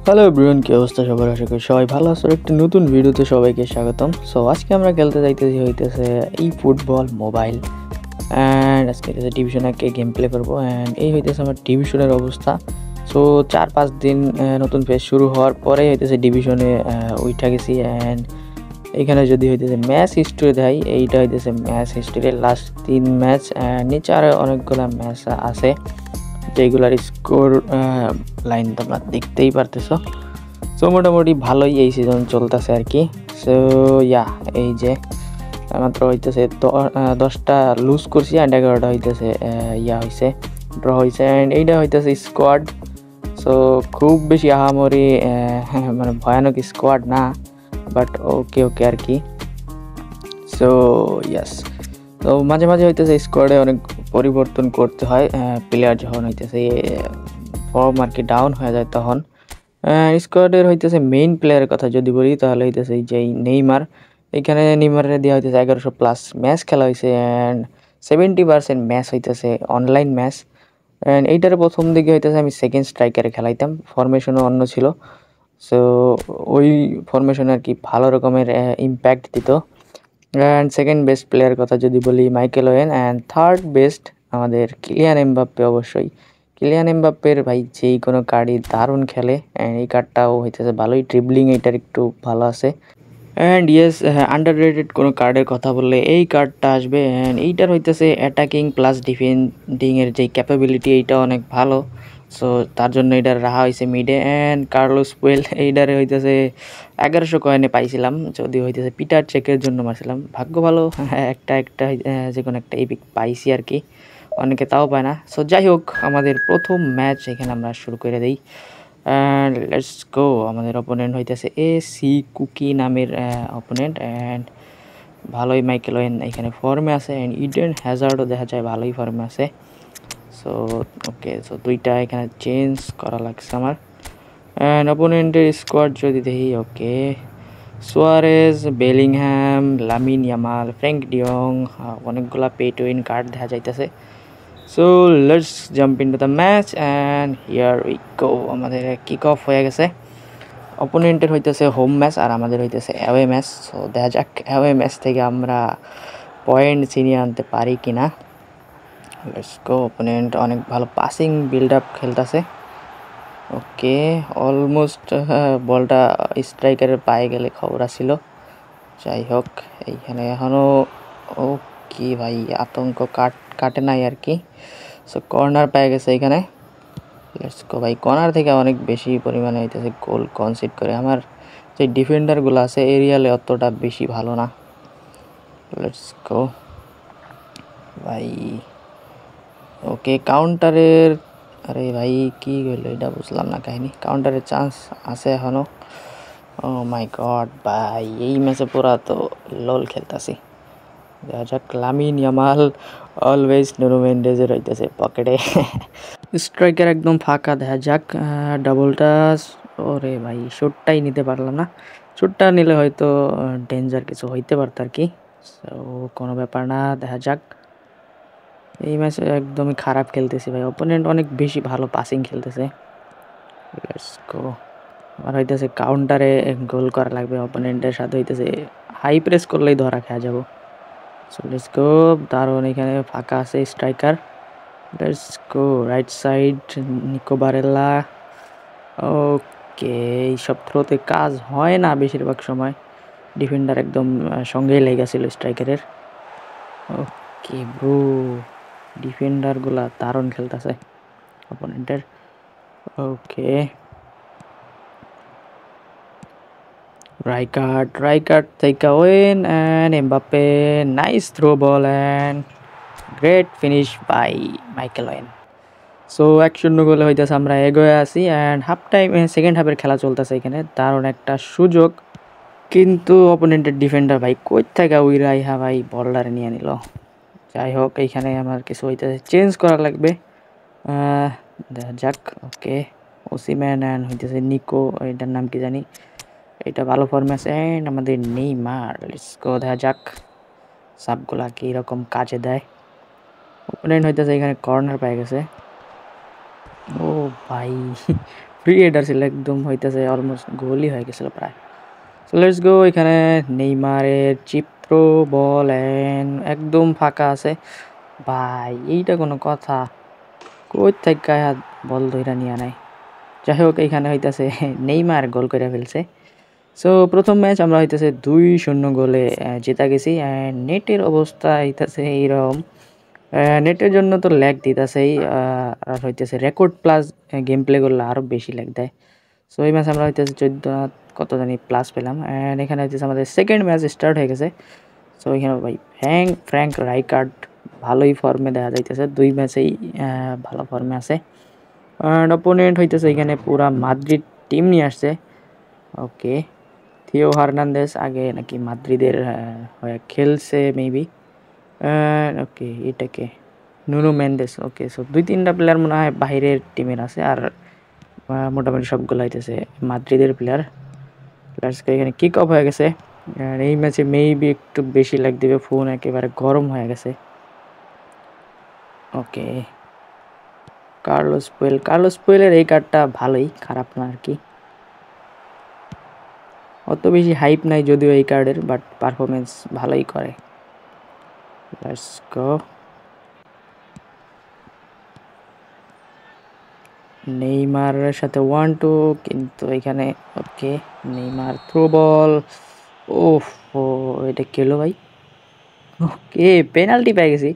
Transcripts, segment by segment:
Hello everyone, কি অবস্থা সবার? আশা করি সবাই ভালো আছো। একটা নতুন ভিডিওতে সবাইকে স্বাগতম। সো আজকে আমরা খেলতে হইতেছে এই ফুটবল মোবাইল অ্যান্ড আজকে ডিভিশন একে গেম প্লে করবো। অ্যান্ড এই হইতেছে আমার ডিভিশনের অবস্থা। সো 4-5 দিন নতুন ফেজ শুরু হওয়ার পরে হইতেছে ডিভিশনে উঠা গেছি। অ্যান্ড এইখানে যদি হইতেছে ম্যাচ হিস্ট্রি দেয়, এইটা হইতেছে ম্যাচ হিস্ট্রির লাস্ট 3 ম্যাচ। নিচে আরও অনেকগুলো ম্যাচ আছে যেগুলার স্কোর লাইন তোমরা দেখতেই পারতেছো। সো মোটামুটি ভালোই এই সিজন চলতেছে আর কি। সো এই যে মাত্র হইতেছে 10টা লুজ করছি অ্যান্ড 11টা হইতেছে হয়েছে ড্র হয়েছে। অ্যান্ড এইটা হইতেছে স্কোয়াড। সো খুব বেশি আহামরি মানে ভয়ানক স্কোয়াড না, বাট ওকে ওকে আর কি। সো ইয়াস, তো মাঝে মাঝে হইতেছে স্কোয়াডে অনেক পরিবর্তন করতে হয় প্লেয়ার যখন হইতেছে ফর্ম আর কি ডাউন হয়ে যায় তখন। স্কোয়াডের হইতেছে মেইন প্লেয়ারের কথা যদি বলি তাহলে হইতেছে যে নেইমার। এখানে নেইমারের দেওয়া হইতেছে 1100+ ম্যাচ খেলা হয়েছে অ্যান্ড 70% ম্যাচ হইতেছে অনলাইন ম্যাচ। অ্যান্ড এইটার প্রথম দিকে হইতেছে আমি সেকেন্ড স্ট্রাইকারে খেলাইতাম, ফরমেশনও অন্য ছিল। সো ওই ফরমেশন আর কি ভালো রকমের ইম্প্যাক্ট দিত। অ্যান্ড সেকেন্ড বেস্ট প্লেয়ার কথা যদি বলি Michael when. And third best আমাদের কিলিয়ান এমবাপ্পে। অবশ্যই কিলিয়ান এমবাপ্পের ভাই যেই কোনো কার্ডই দারুণ খেলে। অ্যান্ড এই কার্ডটাও হইতেছে ভালোই, ড্রিবলিং এইটার একটু ভালো আছে। অ্যান্ড ইয়েস, আন্ডার রেটেড কোনো কার্ডের কথা বললে এই কার্ডটা আসবে। অ্যান্ড এইটার হইতেছে অ্যাটাকিং প্লাস ডিফেন্ডিংয়ের যেই ক্যাপাবিলিটি এইটা অনেক ভালো। সো তার জন্য এটার রাখা হয়েছে মিডে। অ্যান্ড কার্লোস পুয়েল এইটারে হইতেছে 1100 কয়েনে পাইছিলাম, যদি হইতেছে পিটার চেকের জন্য মারছিলাম। ভাগ্য ভালো একটা যে কোনো একটা এপিক পাইছি আর কি, অনেকে তাও পায় না। সো যাই হোক, আমাদের প্রথম ম্যাচ এখানে আমরা শুরু করে দিই। And let's go. আমাদের অপোনেন্ট হইতেছে এসি কুকি নামের অপোনেন্ট। অ্যান্ড ভালোই মাইকেল ওয়েন এখানে ফর্মে আছে। অ্যান্ড ইডেন হ্যাজার্ডও দেখা যায় ভালোই ফর্মে আছে। সো ওকে, সো দুইটা এখানে চেঞ্জ করা লাগছে আমার। অ্যান্ড অপোনেন্টের স্কোয়াড যদি দেখি, okay, Suarez, Bellingham, Lamine Yamal, Frenkie de Jong, অনেকগুলা পে টু উইন কার্ড দেখা যাইতেছে। So let's jump into the match and here we go. আমাদের কিক অফ হয়ে গেছে। অপোনেন্টের হইতেছে হোম ম্যাচ আর আমাদের হইতেছে অ্যাওয়ে ম্যাচ। সো দেখা যাক অ্যাওয়ে ম্যাচ থেকে আমরা পয়েন্ট ছিনিয়ে আনতে পারি কি না। Let's go. অপোনেন্ট অনেক ভালো পাসিং বিল্ড আপ খেলতেছে। ওকে, অলমোস্ট বলটা স্ট্রাইকারের পায়ে গেলে খবর আসছিল। যাই হোক, এইখানে এখনও ওকে ভাই আতঙ্ক কাটে নাই আর কি। সো কর্নার পেয়ে গেছে এখানে। লেটস গো ভাই, কর্নার থেকে অনেক বেশি পরিমাণে হইতেছে গোল কনসিড করে। আমার যে ডিফেন্ডারগুলো আছে এরিয়ালে অতটা বেশি ভালো না। লেটস গো ভাই। ওকে, কাউন্টারের, আরে ভাই কী হইলো এটা বুঝলাম না কাহিনি। কাউন্টারের চান্স আছে এখনও। ও মাই গড ভাই, এই ম্যাচে পুরা তো লোল খেলতেছি। দেখা যাক। লামিন ইয়ামাল অলওয়েজ নুনো মেন্ডেজের হইতেছে পকেটে। স্ট্রাইকার একদম ফাঁকা, দেখা যাক। ডাবলটা, ওরে ভাই শটটাই নিতে পারলাম না। শটটা নিলে হয়তো ডেঞ্জার কিছু হইতে পারত আর কি। সো কোনো ব্যাপার না, দেখা যাক। এই ম্যাচে একদমই খারাপ খেলতেছি ভাই, অপোনেন্ট অনেক বেশি ভালো পাসিং খেলতেছে। Let's go. আমার হইতেছে কাউন্টারে গোল করা লাগবে। অপোনেন্টের সাথে হইতেছে হাই প্রেস করলেই ধরা খেয়া যাবো। So let's go. দারুণ, এখানে ফাঁকা আছে striker. Let's go. Right side Nico Barella. Okay, এইসব থ্রোতে কাজ হয় না বেশিরভাগ সময়। ডিফেন্ডার একদম সঙ্গেই লেগেছিল স্ট্রাইকারের। ওকে ব্রো, ডিফেন্ডারগুলা দারুণ খেলতেছে অপোনেন্টের। ওকে, রাইকার্ড থেকে Owen and Mbappe, nice through ball and great finish by Michael Owen. So 1-0 গোলে হইতেছে আমরা এগোয়ে আসি। অ্যান্ড হাফ টাইম, সেকেন্ড হাফের খেলা চলতেছে এখানে। দারুণ একটা সুযোগ, কিন্তু অপোনেন্টের ডিফেন্ডার ভাই কই থেকে উইরা ইহা ভাই বলটারে নিয়ে নিল। যাই হোক, এইখানে আমার কিছু হইতেছে চেঞ্জ করা লাগবে। দেখা যাক। ওকে, ওসিম্যান অ্যান্ড হইতেছে নিকো, এটার নাম কি জানি, এটা ভালো ফর্মে আছে। অ্যান্ড আমাদের নেইমার। লেটস গো, দেখা যাক সাবগুলা কীরকম কাজে দেয়। ওপোনেন্ট হইতেছে এখানে কর্নার পেয়ে গেছে। ও ভাই, ফ্রি হেডার ছিল একদম, হইতেছে অলমোস্ট গোলই হয়ে গেছিল প্রায়। So let's go. এখানে নেইমারের চিত্র বল এন্ড একদম ফাঁকা আছে ভাই, এইটা কোনো কথা? কই থেকে বল ধইরা নিয়ে নাই। যাই হোক, এইখানে হইতেছে নেইমার গোল করে ফেলছে। সো প্রথম ম্যাচ আমরা হইতেছে 2-0 গোলে জেতা গেছি। অ্যান্ড নেটের অবস্থা হইতেছে এইরকম, নেটের জন্য তো ল্যাগ দিতেছেই, আর হইতেছে রেকর্ড প্লাস গেম প্লে করলে আরও বেশি ল্যাগ দেয়। সো এই ম্যাচ আমরা হইতেছে 14 কত জানি প্লাস পেলাম। অ্যান্ড এখানে হইতেছে আমাদের সেকেন্ড ম্যাচ স্টার্ট হয়ে গেছে। সো এখানে ভাই ফ্র্যাঙ্ক রাইকার্ড ভালোই ফর্মে দেখা যাইতেছে, 2 ম্যাচেই ভালো ফর্মে আছে। অ্যান্ড অপোনেন্ট হইতেছে এখানে পুরা মাদ্রিদ টিম নিয়ে আসছে। ওকে, থিও হার্নান্দেজ আগে নাকি মাদ্রিদের হয়ে খেলছে মেবি। ওকে, এটাকে নুনো মেন্ডেস। ওকে, সো 2-3টা প্লেয়ার মনে হয় বাইরের টিমের আছে, আর মোটামুটি সবগুলো হইতেছে মাদ্রিদের প্লেয়ার। প্লেয়ার্সকে এখানে কিক অফ হয়ে গেছে। আর এই ম্যাচে মেবি একটু বেশি লাগ দিবে, ফোন একেবারে গরম হয়ে গেছে। ওকে, কার্লোস পুয়েলের এই কার্ডটা ভালোই, খারাপ না আর কি। অত বেশি হাইপ নাই যদিও এই কার্ডের, বাট পারফরমেন্স ভালোই করে। Let's go. নেইমারের সাথে 1-2, কিন্তু এখানে ওকে নেইমার থ্রো বল। ওফ, এটা কেলো ভাই। ওকে, পেনাল্টি পেয়ে গেছি।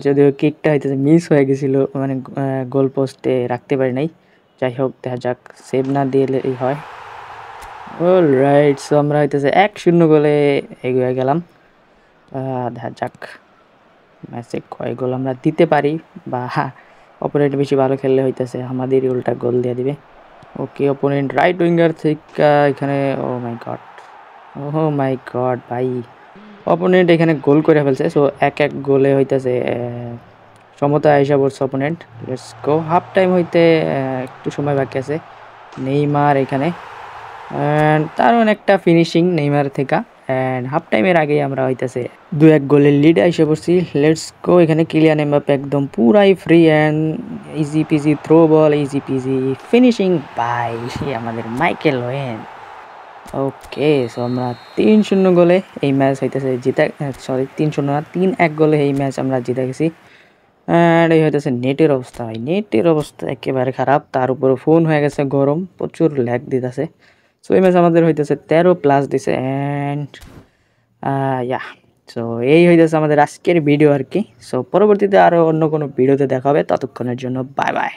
যদিও কিকটা হইতেছে মিস হয়ে গেছিল, মানে গোল পোস্টে রাখতে পারি নাই। যাই হোক, দেখা যাক, সেভ না দিলেই হয়। অলরাইট, সো আমরা হইতেছে 1-0 গোলে এগিয়ে গেলাম। দেখা যাক ম্যাচে কয় গোল আমরা দিতে পারি, বা অপোনেন্ট বেশি ভালো খেললে হইতেছে আমাদেরই উল্টা গোল দিয়ে দিবে। ওকে, অপোনেন্ট রাইট উইঙ্গার থেকে এখানে, ও মাই গড ভাই, অপোনেন্ট এখানে গোল করে ফেলছে। সো 1-1 গোলে হইতেছে সমতা আইসা পড়ছে opponent. Let's go. Half time হইতে একটু সময় বাকি আছে। নেইমার এখানে, অ্যান্ড দারুণ একটা ফিনিশিং নেইমার থেকে। অ্যান্ড হাফ টাইমের আগেই আমরা হইতেছে 2-1 গোলের লিডে এসে পড়ছি। Let's go. এখানে কিলিয়ান এমবাপ্পে একদম পুরাই free and easy peasy through ball, easy peasy finishing by আমাদের মাইকেল ওয়েন। ওকে, সো আমরা 3-0 গোলে এই ম্যাচ হইতেছে জিতা, সরি 3-0 না, 3-1 গোলে এই ম্যাচ আমরা জিতে গেছি। অ্যান্ড এই হইতেছে নেটের অবস্থা ভাই, নেটের অবস্থা একেবারে খারাপ, তার উপরে ফোন হয়ে গেছে গরম, প্রচুর ল্যাগ দিতেছে। সো এই ম্যাচ আমাদের হইতেছে 13+ দিছে। অ্যান্ড ইয়া, সো এই হইতেছে আমাদের আজকের ভিডিও আর কি। সো পরবর্তীতে আরও অন্য কোনো ভিডিওতে দেখা হবে, ততক্ষণের জন্য বাই বাই।